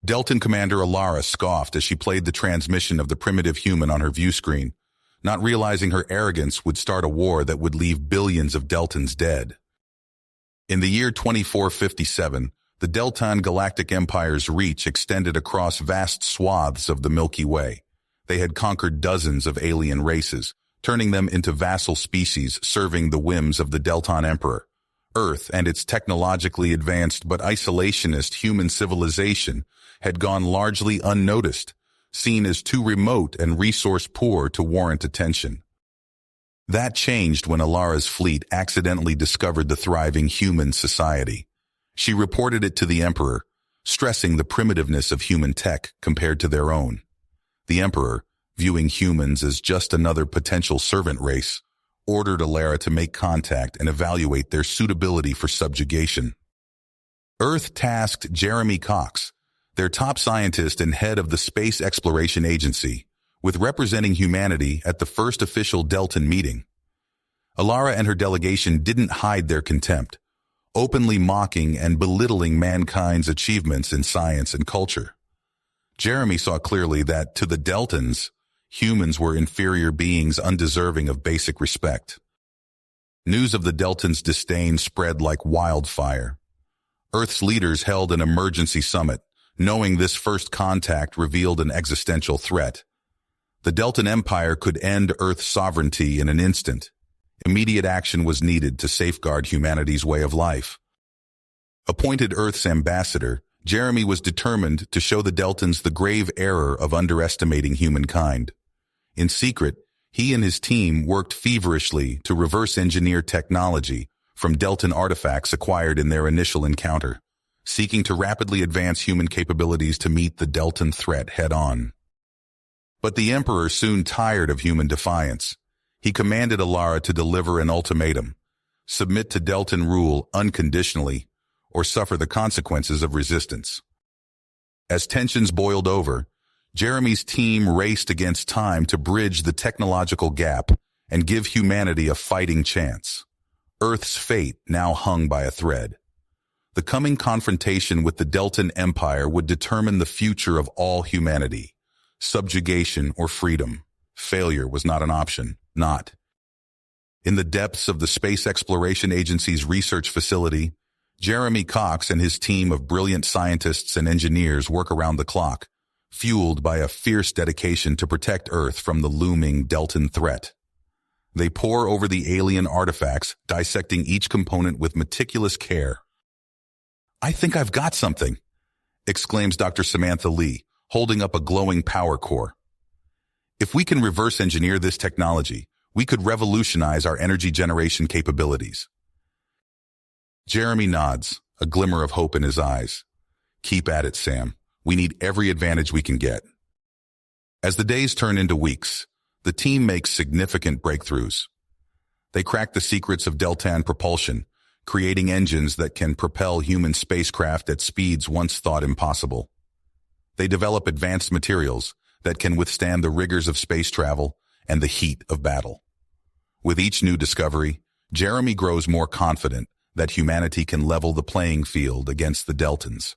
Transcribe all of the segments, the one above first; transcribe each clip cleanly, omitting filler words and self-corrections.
Deltan Commander Alara scoffed as she played the transmission of the primitive human on her view screen, not realizing her arrogance would start a war that would leave billions of Deltans dead. In the year 2457, the Deltan Galactic Empire's reach extended across vast swaths of the Milky Way. They had conquered dozens of alien races, turning them into vassal species serving the whims of the Deltan Emperor. Earth and its technologically advanced but isolationist human civilization had gone largely unnoticed, seen as too remote and resource-poor to warrant attention. That changed when Alara's fleet accidentally discovered the thriving human society. She reported it to the Emperor, stressing the primitiveness of human tech compared to their own. The Emperor, viewing humans as just another potential servant race, ordered Alara to make contact and evaluate their suitability for subjugation. Earth tasked Jeremy Cox, their top scientist and head of the Space Exploration Agency, with representing humanity at the first official Deltan meeting. Alara and her delegation didn't hide their contempt, openly mocking and belittling mankind's achievements in science and culture. Jeremy saw clearly that, to the Deltans, humans were inferior beings undeserving of basic respect. News of the Deltans' disdain spread like wildfire. Earth's leaders held an emergency summit, knowing this first contact revealed an existential threat. The Deltan Empire could end Earth's sovereignty in an instant. Immediate action was needed to safeguard humanity's way of life. Appointed Earth's ambassador, Jeremy was determined to show the Deltans the grave error of underestimating humankind. In secret, he and his team worked feverishly to reverse engineer technology from Deltan artifacts acquired in their initial encounter, seeking to rapidly advance human capabilities to meet the Deltan threat head-on. But the Emperor soon tired of human defiance. He commanded Alara to deliver an ultimatum: submit to Deltan rule unconditionally, or suffer the consequences of resistance. As tensions boiled over, Jeremy's team raced against time to bridge the technological gap and give humanity a fighting chance. Earth's fate now hung by a thread. The coming confrontation with the Deltan Empire would determine the future of all humanity. Subjugation or freedom. Failure was not an option. Not. In the depths of the Space Exploration Agency's research facility, Jeremy Cox and his team of brilliant scientists and engineers work around the clock, fueled by a fierce dedication to protect Earth from the looming Deltan threat. They pore over the alien artifacts, dissecting each component with meticulous care. "I think I've got something," exclaims Dr. Samantha Lee, holding up a glowing power core. "If we can reverse engineer this technology, we could revolutionize our energy generation capabilities." Jeremy nods, a glimmer of hope in his eyes. "Keep at it, Sam. We need every advantage we can get." As the days turn into weeks, the team makes significant breakthroughs. They crack the secrets of Deltan propulsion, creating engines that can propel human spacecraft at speeds once thought impossible. They develop advanced materials that can withstand the rigors of space travel and the heat of battle. With each new discovery, Jeremy grows more confident that humanity can level the playing field against the Deltans.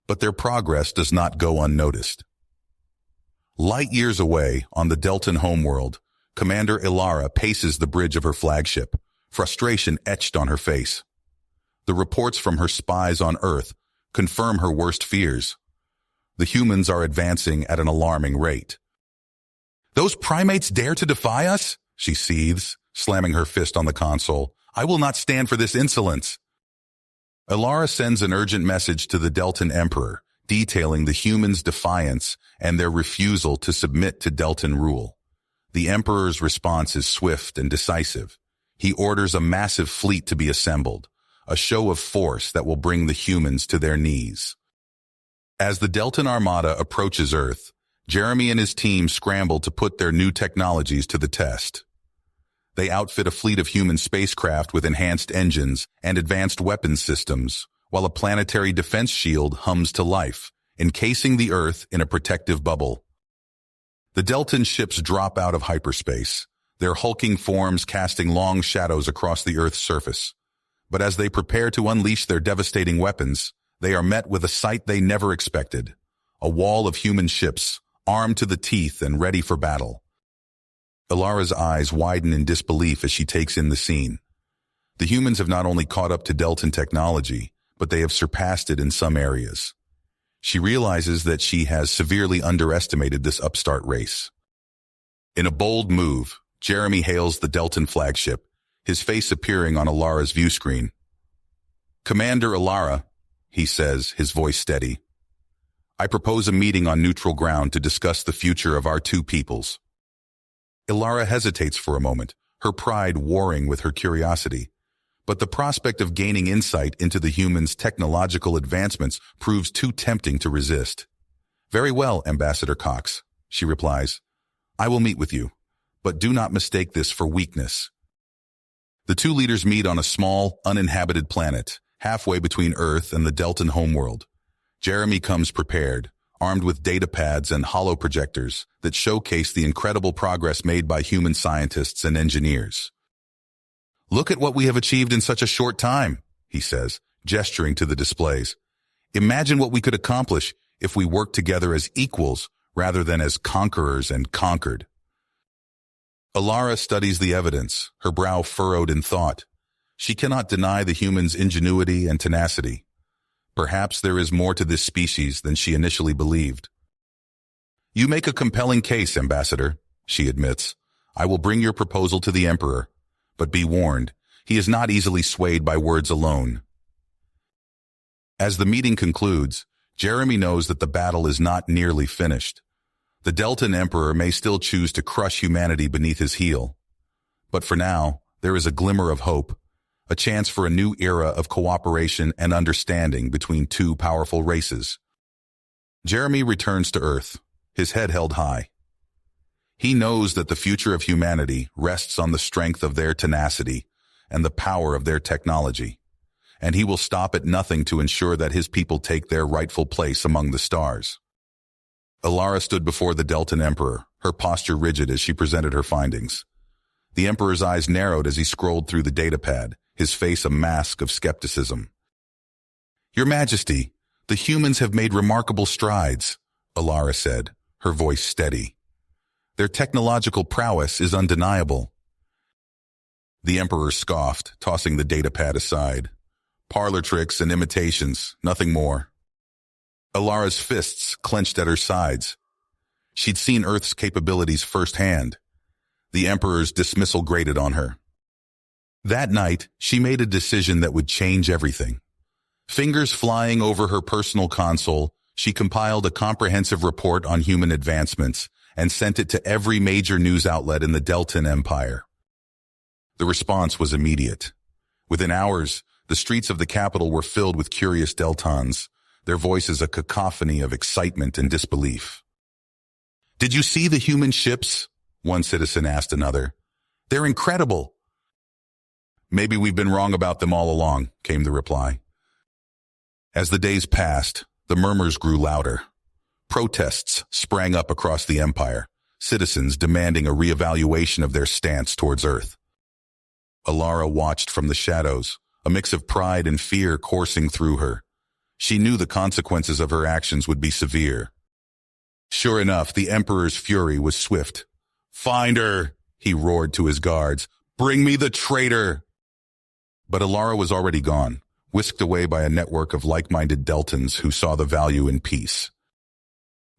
But their progress does not go unnoticed. Light years away, on the Deltan homeworld, Commander Alara paces the bridge of her flagship, frustration etched on her face. The reports from her spies on Earth confirm her worst fears. The humans are advancing at an alarming rate. "Those primates dare to defy us?" she seethes, slamming her fist on the console. "I will not stand for this insolence." Alara sends an urgent message to the Deltan Emperor, detailing the humans' defiance and their refusal to submit to Deltan rule. The Emperor's response is swift and decisive. He orders a massive fleet to be assembled, a show of force that will bring the humans to their knees. As the Deltan Armada approaches Earth, Jeremy and his team scramble to put their new technologies to the test. They outfit a fleet of human spacecraft with enhanced engines and advanced weapons systems, while a planetary defense shield hums to life, encasing the Earth in a protective bubble. The Deltan ships drop out of hyperspace, their hulking forms casting long shadows across the Earth's surface. But as they prepare to unleash their devastating weapons, They are met with a sight they never expected: a wall of human ships, armed to the teeth and ready for battle. Ilara's eyes widen in disbelief as she takes in the scene. The humans have not only caught up to Deltan technology, but they have surpassed it in some areas. She realizes that she has severely underestimated this upstart race. In a bold move, Jeremy hails the Deltan flagship, his face appearing on Ilara's view screen. "Commander Ilara," he says, his voice steady, "I propose a meeting on neutral ground to discuss the future of our two peoples." Ilara hesitates for a moment, her pride warring with her curiosity. But the prospect of gaining insight into the humans' technological advancements proves too tempting to resist. "Very well, Ambassador Cox," she replies. "I will meet with you, but do not mistake this for weakness." The two leaders meet on a small, uninhabited planet, halfway between Earth and the Deltan homeworld. Jeremy comes prepared, armed with data pads and hollow projectors that showcase the incredible progress made by human scientists and engineers. "Look at what we have achieved in such a short time," he says, gesturing to the displays. "Imagine what we could accomplish if we worked together as equals rather than as conquerors and conquered." Ilara studies the evidence, her brow furrowed in thought. She cannot deny the humans' ingenuity and tenacity. Perhaps there is more to this species than she initially believed. "You make a compelling case, Ambassador," she admits. "I will bring your proposal to the Emperor. But be warned, he is not easily swayed by words alone." As the meeting concludes, Jeremy knows that the battle is not nearly finished. The Deltan Emperor may still choose to crush humanity beneath his heel. But for now, there is a glimmer of hope, a chance for a new era of cooperation and understanding between two powerful races. Jeremy returns to Earth, his head held high. He knows that the future of humanity rests on the strength of their tenacity and the power of their technology, and he will stop at nothing to ensure that his people take their rightful place among the stars. Ilara stood before the Deltan Emperor, her posture rigid as she presented her findings. The Emperor's eyes narrowed as he scrolled through the datapad, his face a mask of skepticism. "Your Majesty, the humans have made remarkable strides," Ilara said, her voice steady. "Their technological prowess is undeniable." The Emperor scoffed, tossing the datapad aside. "Parlor tricks and imitations, nothing more." Ilara's fists clenched at her sides. She'd seen Earth's capabilities firsthand. The Emperor's dismissal grated on her. That night, she made a decision that would change everything. Fingers flying over her personal console, she compiled a comprehensive report on human advancements and sent it to every major news outlet in the Deltan Empire. The response was immediate. Within hours, the streets of the capital were filled with curious Deltans, their voices a cacophony of excitement and disbelief. "Did you see the human ships?" one citizen asked another. "They're incredible." "Maybe we've been wrong about them all along," came the reply. As the days passed, the murmurs grew louder. Protests sprang up across the empire, citizens demanding a reevaluation of their stance towards Earth. Ilara watched from the shadows, a mix of pride and fear coursing through her. She knew the consequences of her actions would be severe. Sure enough, the Emperor's fury was swift. "Find her!" he roared to his guards. "Bring me the traitor!" But Ilara was already gone, whisked away by a network of like-minded Deltans who saw the value in peace.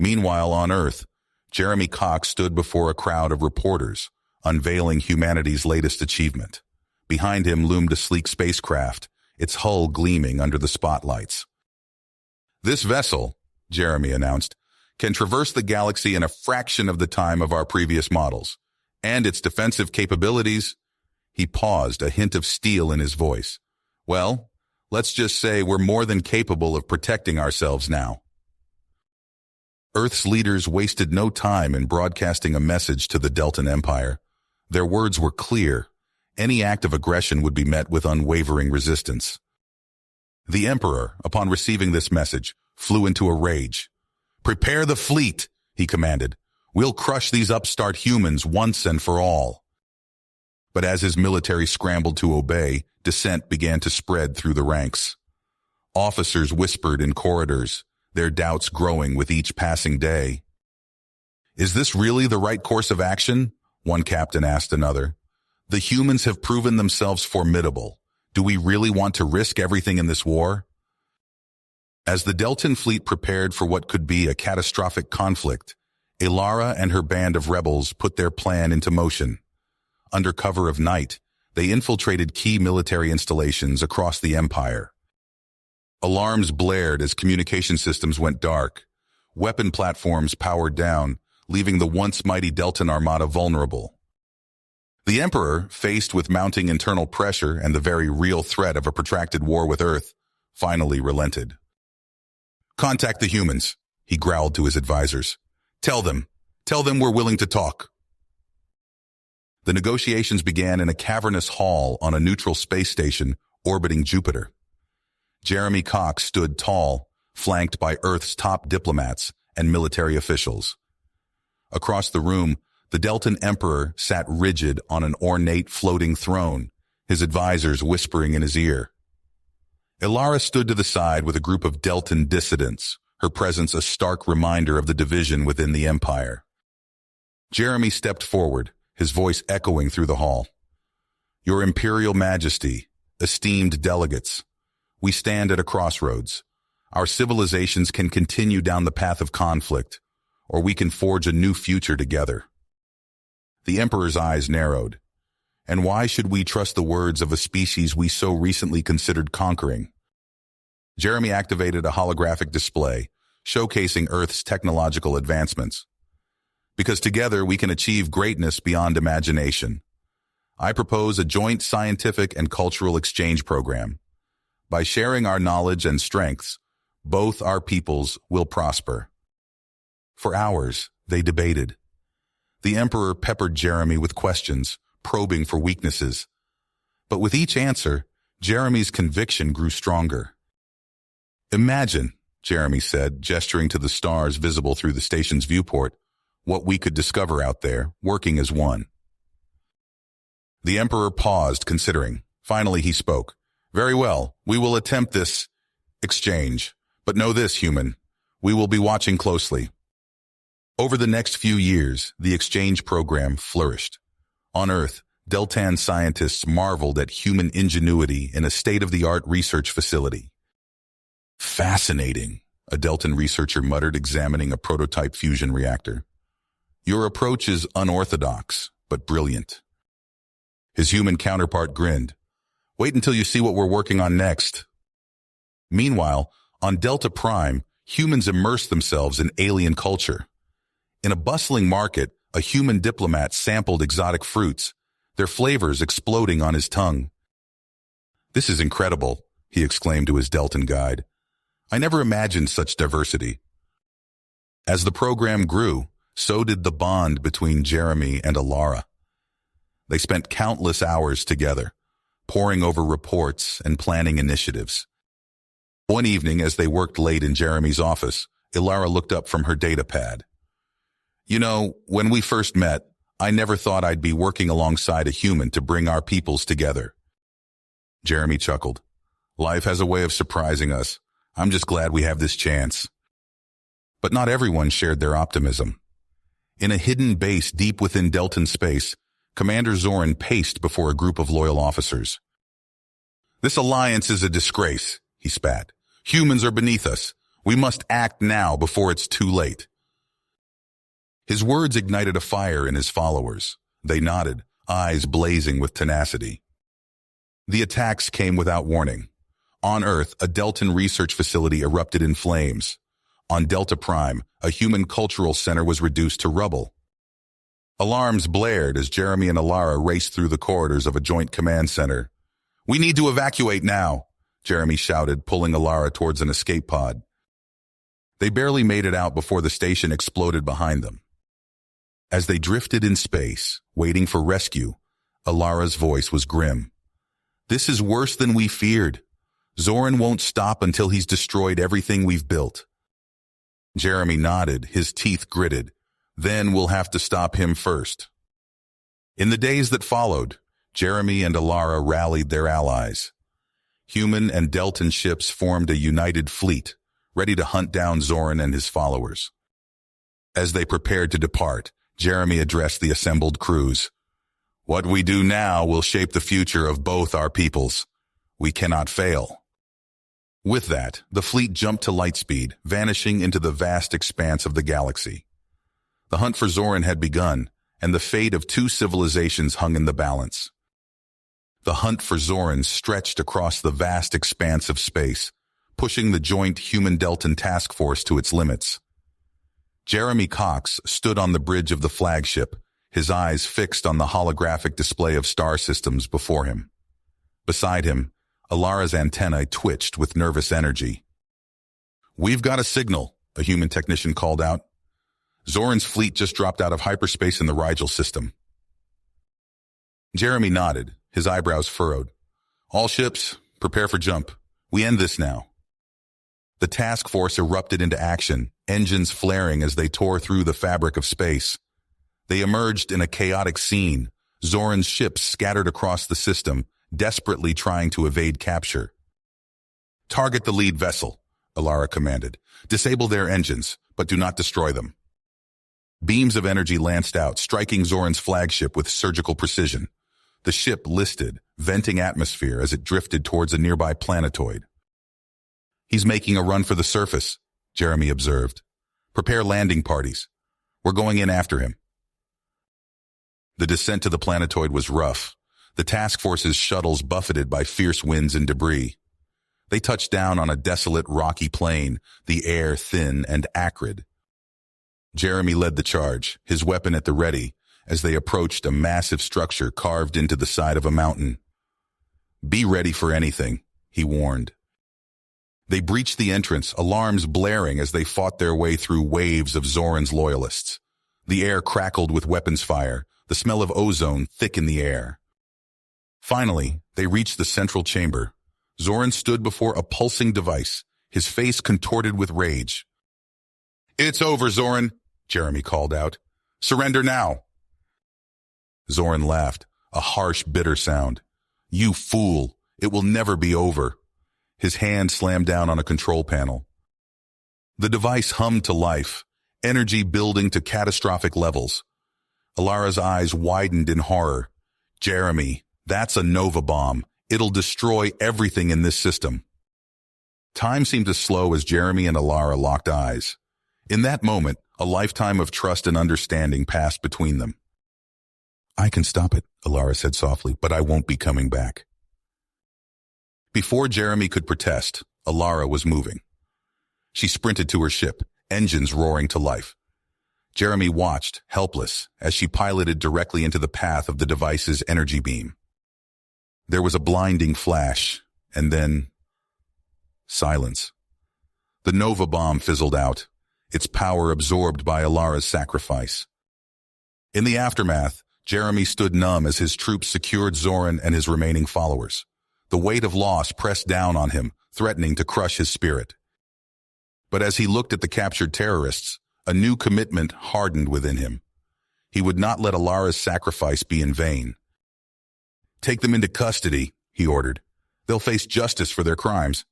Meanwhile, on Earth, Jeremy Cox stood before a crowd of reporters, unveiling humanity's latest achievement. Behind him loomed a sleek spacecraft, its hull gleaming under the spotlights. "This vessel," Jeremy announced, "can traverse the galaxy in a fraction of the time of our previous models. And its defensive capabilities—" He paused, a hint of steel in his voice. "Well, let's just say we're more than capable of protecting ourselves now." Earth's leaders wasted no time in broadcasting a message to the Deltan Empire. Their words were clear. Any act of aggression would be met with unwavering resistance. The Emperor, upon receiving this message, flew into a rage. "Prepare the fleet," he commanded. "We'll crush these upstart humans once and for all." But as his military scrambled to obey, dissent began to spread through the ranks. Officers whispered in corridors, their doubts growing with each passing day. "Is this really the right course of action?" one captain asked another. "The humans have proven themselves formidable. Do we really want to risk everything in this war?" As the Deltan fleet prepared for what could be a catastrophic conflict, Ilara and her band of rebels put their plan into motion. Under cover of night, they infiltrated key military installations across the Empire. Alarms blared as communication systems went dark. Weapon platforms powered down, leaving the once mighty Deltan armada vulnerable. The Emperor, faced with mounting internal pressure and the very real threat of a protracted war with Earth, finally relented. "Contact the humans," he growled to his advisors. Tell them we're willing to talk." The negotiations began in a cavernous hall on a neutral space station orbiting Jupiter. Jeremy Cox stood tall, flanked by Earth's top diplomats and military officials. Across the room, the Deltan Emperor sat rigid on an ornate floating throne, his advisors whispering in his ear. Ilara stood to the side with a group of Deltan dissidents, her presence a stark reminder of the division within the Empire. Jeremy stepped forward, his voice echoing through the hall. "Your Imperial Majesty, esteemed delegates, we stand at a crossroads. Our civilizations can continue down the path of conflict, or we can forge a new future together." The Emperor's eyes narrowed. And why should we trust the words of a species we so recently considered conquering? Jeremy activated a holographic display, showcasing Earth's technological advancements. "Because together we can achieve greatness beyond imagination. I propose a joint scientific and cultural exchange program. By sharing our knowledge and strengths, both our peoples will prosper." For hours, they debated. The Emperor peppered Jeremy with questions, probing for weaknesses. But with each answer, Jeremy's conviction grew stronger. "Imagine," Jeremy said, gesturing to the stars visible through the station's viewport, "what we could discover out there, working as one." The Emperor paused, considering. Finally, he spoke. "Very well, we will attempt this exchange. But know this, human, we will be watching closely." Over the next few years, the exchange program flourished. On Earth, Deltan scientists marveled at human ingenuity in a state-of-the-art research facility. "Fascinating," a Deltan researcher muttered, examining a prototype fusion reactor. "Your approach is unorthodox, but brilliant." His human counterpart grinned. "Wait until you see what we're working on next." Meanwhile, on Delta Prime, humans immersed themselves in alien culture. In a bustling market, a human diplomat sampled exotic fruits, their flavors exploding on his tongue. "This is incredible," he exclaimed to his Deltan guide. "I never imagined such diversity." As the program grew, so did the bond between Jeremy and Ilara. They spent countless hours together, poring over reports and planning initiatives. One evening, as they worked late in Jeremy's office, Ilara looked up from her data pad. "You know, when we first met, I never thought I'd be working alongside a human to bring our peoples together." Jeremy chuckled. "Life has a way of surprising us. I'm just glad we have this chance." But not everyone shared their optimism. In a hidden base deep within Deltan space, Commander Zoran paced before a group of loyal officers. "This alliance is a disgrace," he spat. "Humans are beneath us. We must act now before it's too late." His words ignited a fire in his followers. They nodded, eyes blazing with tenacity. The attacks came without warning. On Earth, a Deltan research facility erupted in flames. On Delta Prime, a human cultural center was reduced to rubble. Alarms blared as Jeremy and Ilara raced through the corridors of a joint command center. "We need to evacuate now," Jeremy shouted, pulling Ilara towards an escape pod. They barely made it out before the station exploded behind them. As they drifted in space, waiting for rescue, Ilara's voice was grim. "This is worse than we feared. Zoran won't stop until he's destroyed everything we've built." Jeremy nodded, his teeth gritted. "Then we'll have to stop him first." In the days that followed, Jeremy and Ilara rallied their allies. Human and Deltan ships formed a united fleet, ready to hunt down Zoran and his followers. As they prepared to depart, Jeremy addressed the assembled crews. "What we do now will shape the future of both our peoples. We cannot fail." With that, the fleet jumped to lightspeed, vanishing into the vast expanse of the galaxy. The hunt for Zoran had begun, and the fate of two civilizations hung in the balance. The hunt for Zoran stretched across the vast expanse of space, pushing the joint Human-Deltan task force to its limits. Jeremy Cox stood on the bridge of the flagship, his eyes fixed on the holographic display of star systems before him. Beside him, Alara's antennae twitched with nervous energy. "We've got a signal," a human technician called out. "Zoran's fleet just dropped out of hyperspace in the Rigel system." Jeremy nodded, his eyebrows furrowed. "All ships, prepare for jump. We end this now." The task force erupted into action, engines flaring as they tore through the fabric of space. They emerged in a chaotic scene, Zoran's ships scattered across the system, desperately trying to evade capture. "Target the lead vessel," Alara commanded. "Disable their engines, but do not destroy them." Beams of energy lanced out, striking Zoran's flagship with surgical precision. The ship listed, venting atmosphere as it drifted towards a nearby planetoid. "He's making a run for the surface," Jeremy observed. "Prepare landing parties. We're going in after him." The descent to the planetoid was rough, the task force's shuttles buffeted by fierce winds and debris. They touched down on a desolate rocky plain, the air thin and acrid. Jeremy led the charge, his weapon at the ready, as they approached a massive structure carved into the side of a mountain. "Be ready for anything," he warned. They breached the entrance, alarms blaring as they fought their way through waves of Zoran's loyalists. The air crackled with weapons fire, the smell of ozone thick in the air. Finally, they reached the central chamber. Zoran stood before a pulsing device, his face contorted with rage. "It's over, Zoran," Jeremy called out. "Surrender now." Zoran laughed, a harsh, bitter sound. "You fool, it will never be over." His hand slammed down on a control panel. The device hummed to life, energy building to catastrophic levels. Alara's eyes widened in horror. "Jeremy, that's a Nova bomb. It'll destroy everything in this system." Time seemed to slow as Jeremy and Alara locked eyes. In that moment, a lifetime of trust and understanding passed between them. "I can stop it," Alara said softly, "but I won't be coming back." Before Jeremy could protest, Alara was moving. She sprinted to her ship, engines roaring to life. Jeremy watched, helpless, as she piloted directly into the path of the device's energy beam. There was a blinding flash, and then silence. The Nova bomb fizzled out, its power absorbed by Alara's sacrifice. In the aftermath, Jeremy stood numb as his troops secured Zoran and his remaining followers. The weight of loss pressed down on him, threatening to crush his spirit. But as he looked at the captured terrorists, a new commitment hardened within him. He would not let Alara's sacrifice be in vain. "Take them into custody," he ordered. "They'll face justice for their crimes."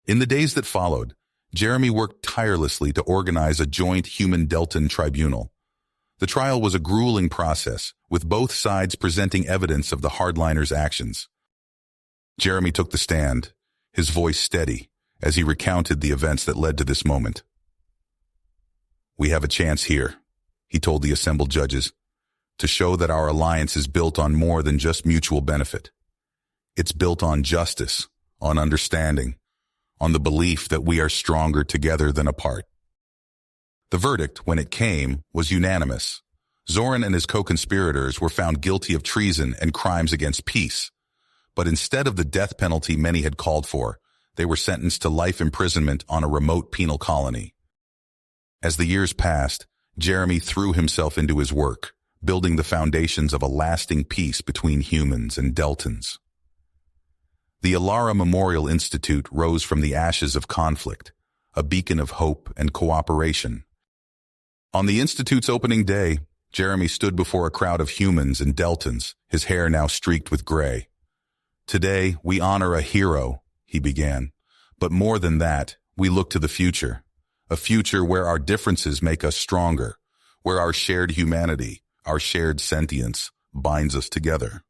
In the days that followed, Jeremy worked tirelessly to organize a joint Human-Deltan tribunal. The trial was a grueling process, with both sides presenting evidence of the hardliners' actions. Jeremy took the stand, his voice steady, as he recounted the events that led to this moment. "We have a chance here," he told the assembled judges, "to show that our alliance is built on more than just mutual benefit. It's built on justice, on understanding, on the belief that we are stronger together than apart." The verdict, when it came, was unanimous. Zoran and his co-conspirators were found guilty of treason and crimes against peace. But instead of the death penalty many had called for, they were sentenced to life imprisonment on a remote penal colony. As the years passed, Jeremy threw himself into his work, building the foundations of a lasting peace between humans and Deltans. The Alara Memorial Institute rose from the ashes of conflict, a beacon of hope and cooperation. On the Institute's opening day, Jeremy stood before a crowd of humans and Deltans, his hair now streaked with gray. Today, we honor a hero, he began. But more than that, we look to the future. A future where our differences make us stronger, where our shared humanity, our shared sentience, binds us together.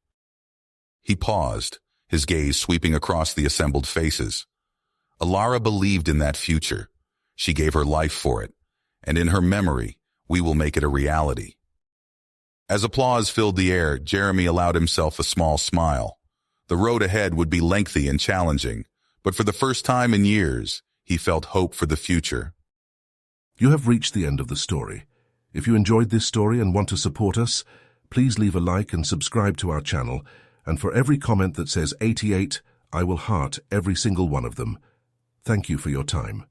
He paused, his gaze sweeping across the assembled faces. Alara believed in that future. She gave her life for it, and in her memory, we will make it a reality. As applause filled the air, Jeremy allowed himself a small smile. The road ahead would be lengthy and challenging, but for the first time in years, he felt hope for the future. You have reached the end of the story. If you enjoyed this story and want to support us, please leave a like and subscribe to our channel, and for every comment that says 88, I will heart every single one of them. Thank you for your time.